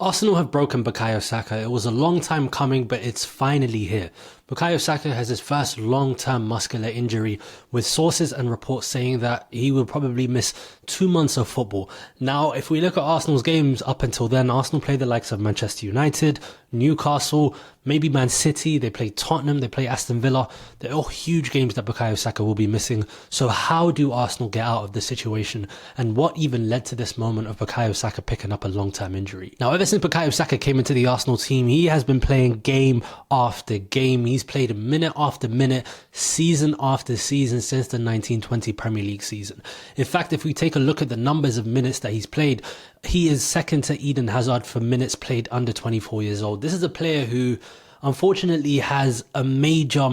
Arsenal have broken Bukayo Saka. It was a long time coming, but it's finally here. Bukayo Saka has his first long-term muscular injury, with sources and reports saying that he will probably miss 2 months of football. Now, if we look at Arsenal's games up until then, Arsenal play the likes of Manchester United, Newcastle, maybe Man City, they play Tottenham, they play Aston Villa. They're all huge games that Bukayo Saka will be missing. So how do Arsenal get out of this situation? And what even led to this moment of Bukayo Saka picking up a long-term injury? Now, ever since Bukayo Saka came into the Arsenal team, he has been playing game after game. He's played minute after minute, season after season since the 1920 Premier League season. In fact, if we take a look at the numbers of minutes that he's played, he is second to Eden Hazard for minutes played under 24 years old. This is a player who unfortunately has a major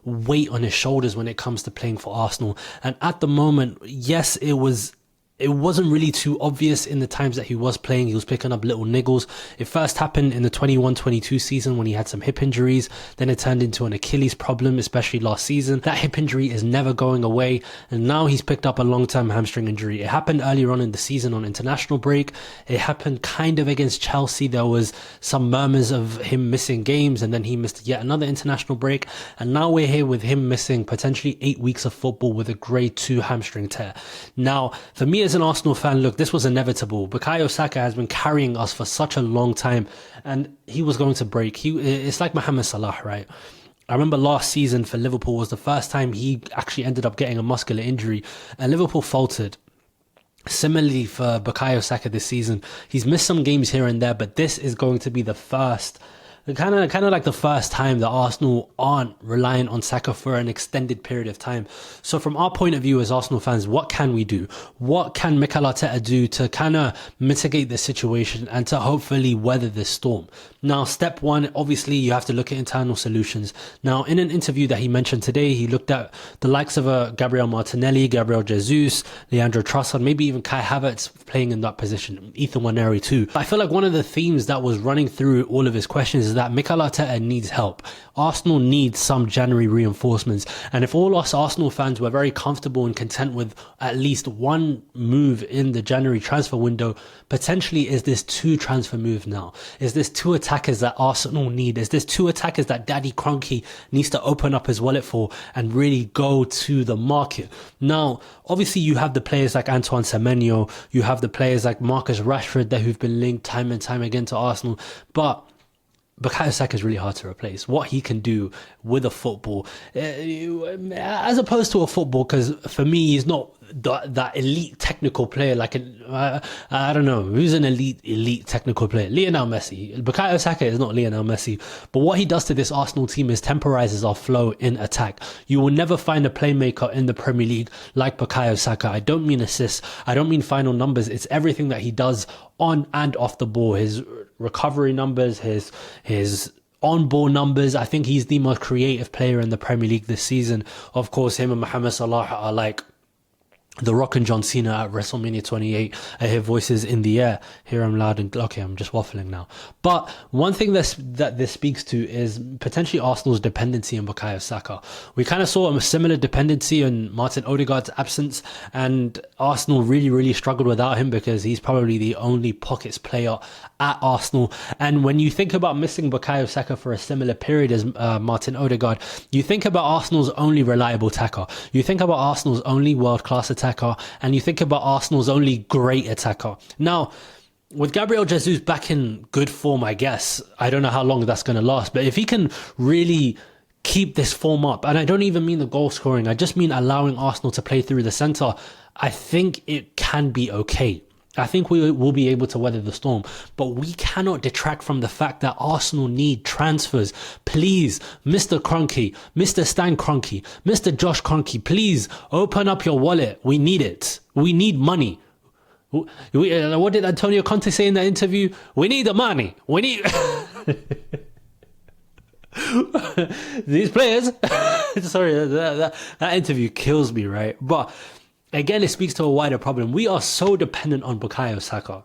weight on his shoulders when it comes to playing for Arsenal. And at the moment, yes, it wasn't really too obvious in the times that he was playing. He was picking up little niggles. It first happened in the 21-22 season when he had some hip injuries. Then it turned into an Achilles problem, especially last season. That hip injury is never going away. And now he's picked up a long-term hamstring injury. It happened earlier on in the season on international break. It happened kind of against Chelsea. There was some murmurs of him missing games, and then he missed yet another international break. And now we're here with him missing potentially 8 weeks of football with a grade 2 hamstring tear. Now, for me as an Arsenal fan, look, this was inevitable. Bukayo Saka has been carrying us for such a long time, and he was going to break. It's like Mohamed Salah, right? I remember last season for Liverpool was the first time he actually ended up getting a muscular injury, and Liverpool faltered. Similarly for Bukayo Saka this season, he's missed some games here and there, but this is going to be the first kind of like the first time that Arsenal aren't relying on Saka for an extended period of time. So from our point of view as Arsenal fans, what can we do? What can Mikel Arteta do to kind of mitigate this situation and to hopefully weather this storm? Now, step one, obviously you have to look at internal solutions. Now, in an interview that he mentioned today, he looked at the likes of Gabriel Martinelli, Gabriel Jesus, Leandro Trossard, maybe even Kai Havertz playing in that position, Ethan Nwaneri too. I feel like one of the themes that was running through all of his questions is that Mikel Arteta needs help. Arsenal needs some January reinforcements. And if all us Arsenal fans were very comfortable and content with at least one move in the January transfer window, potentially is this 2 transfer move now? Is this 2 attackers that Arsenal need? Is this 2 attackers that Daddy Kroenke needs to open up his wallet for and really go to the market? Now, obviously you have the players like Antoine Semenyo, you have the players like Marcus Rashford that who've been linked time and time again to Arsenal, but Bukayo Saka is really hard to replace. What he can do with a football, as opposed to a football, because for me, he's not that elite technical player. Like, I don't know, who's an elite technical player? Lionel Messi. Bukayo Saka is not Lionel Messi. But what he does to this Arsenal team is temporizes our flow in attack. You will never find a playmaker in the Premier League like Bukayo Saka. I don't mean assists. I don't mean final numbers. It's everything that he does on and off the ball. His recovery numbers, his on-ball numbers. I think he's the most creative player in the Premier League this season. Of course, him and Mohamed Salah are like The Rock and John Cena at WrestleMania 28. I hear voices in the air. Here I'm loud and okay, I'm just waffling now. But one thing that this speaks to is potentially Arsenal's dependency on Bukayo Saka. We kind of saw a similar dependency on Martin Odegaard's absence, and Arsenal really struggled without him because he's probably the only pockets player at Arsenal. And when you think about missing Bukayo Saka for a similar period as Martin Odegaard, you think about Arsenal's only reliable attacker. You think about Arsenal's only world-class attacker, and you think about Arsenal's only great attacker. Now, with Gabriel Jesus back in good form, I guess, I don't know how long that's going to last, but if he can really keep this form up, and I don't even mean the goal scoring, I just mean allowing Arsenal to play through the centre, I think it can be okay. I think we will be able to weather the storm, but we cannot detract from the fact that Arsenal need transfers. Please, Mr. Kroenke, Mr. Stan Kroenke, Mr. Josh Kroenke, please open up your wallet. We need it. We need money. What did Antonio Conte say in that interview? We need the money. We need these players. Sorry, that interview kills me, right? But again, it speaks to a wider problem. We are so dependent on Bukayo Saka.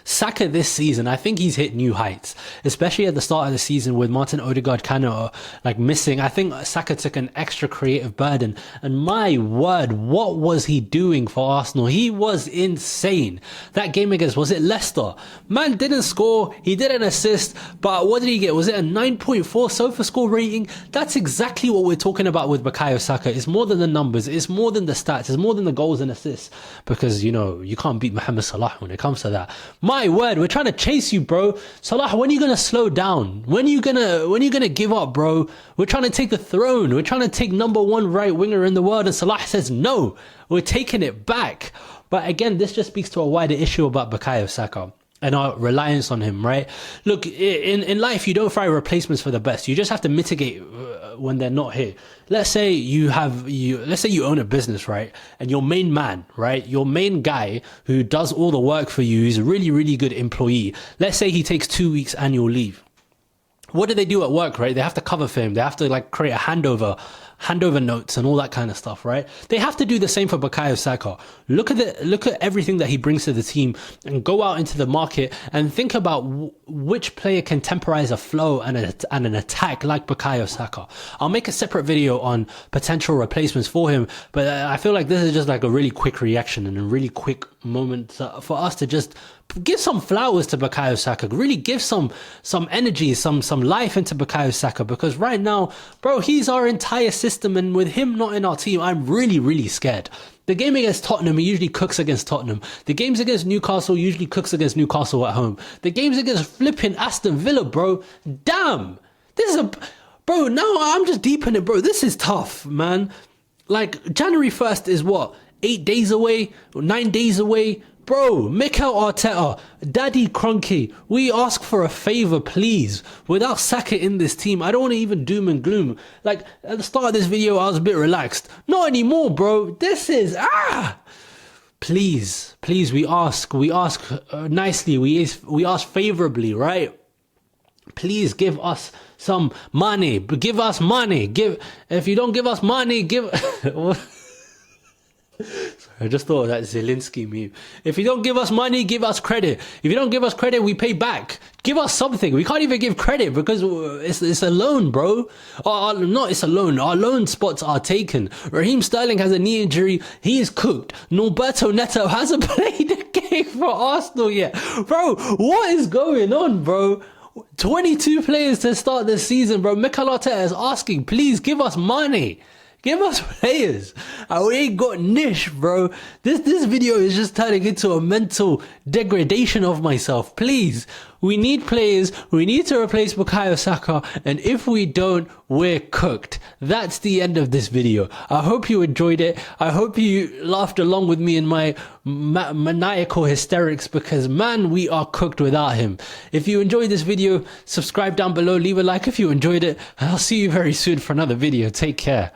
Saka this season, I think he's hit new heights, especially at the start of the season with Martin Odegaard kind of like missing. I think Saka took an extra creative burden, and my word, what was he doing for Arsenal? He was insane. That game against, was it Leicester? Man didn't score, he didn't assist, but what did he get? Was it a 9.4 SOFA score rating? That's exactly what we're talking about with Bukayo Saka. It's more than the numbers, it's more than the stats, it's more than the goals and assists, because you know, you can't beat Mohamed Salah when it comes to that. My word, we're trying to chase you, bro. Salah, when are you gonna slow down? When are you gonna give up, bro? We're trying to take the throne. We're trying to take #1 right winger in the world, and Salah says no. We're taking it back. But again, this just speaks to a wider issue about Bukayo Saka and our reliance on him, right? Look, in life, you don't find replacements for the best. You just have to mitigate when they're not here. Let's say let's say you own a business, right? And your main man, right? Your main guy who does all the work for you, is a really, really good employee. Let's say he takes 2 weeks annual leave. What do they do at work, right? They have to cover for him. They have to like create a handover notes and all that kind of stuff, right? They have to do the same for Bukayo Saka. Look at everything that he brings to the team, and go out into the market and think about which player can temporize a flow and an attack like Bukayo Saka. I'll make a separate video on potential replacements for him, but I feel like this is just like a really quick reaction and a really quick moment for us to just give some flowers to Bukayo Saka, really give some energy, some life into Bukayo Saka, because right now, bro, he's our entire system, and with him not in our team, I'm really, really scared. The game against Tottenham, he usually cooks against Tottenham. The games against Newcastle, usually cooks against Newcastle at home. The games against flipping Aston Villa, bro, damn, this is bro, now I'm just deep in it, bro. This is tough, man. Like, January 1st is what, 8 days away, 9 days away? Bro, Mikel Arteta, Daddy Cronky, we ask for a favor, please. Without Saka in this team, I don't want to even doom and gloom. Like, at the start of this video, I was a bit relaxed. Not anymore, bro. This is, Please, we ask nicely, we ask favorably, right? Please give us some money. Give us money. If you don't give us money, I just thought of that Zelensky meme. If you don't give us money, give us credit. If you don't give us credit, we pay back. Give us something. We can't even give credit because it's a loan, bro. It's a loan. Our loan spots are taken. Raheem Sterling has a knee injury. He is cooked. Norberto Neto hasn't played a game for Arsenal yet. Bro, what is going on, bro? 22 players to start this season, bro. Mikel Arteta is asking, please give us money. Give us players. We ain't got niche, bro. This video is just turning into a mental degradation of myself. Please, we need players. We need to replace Bukayo Saka. And if we don't, we're cooked. That's the end of this video. I hope you enjoyed it. I hope you laughed along with me in my maniacal hysterics, because man, we are cooked without him. If you enjoyed this video, subscribe down below. Leave a like if you enjoyed it. And I'll see you very soon for another video. Take care.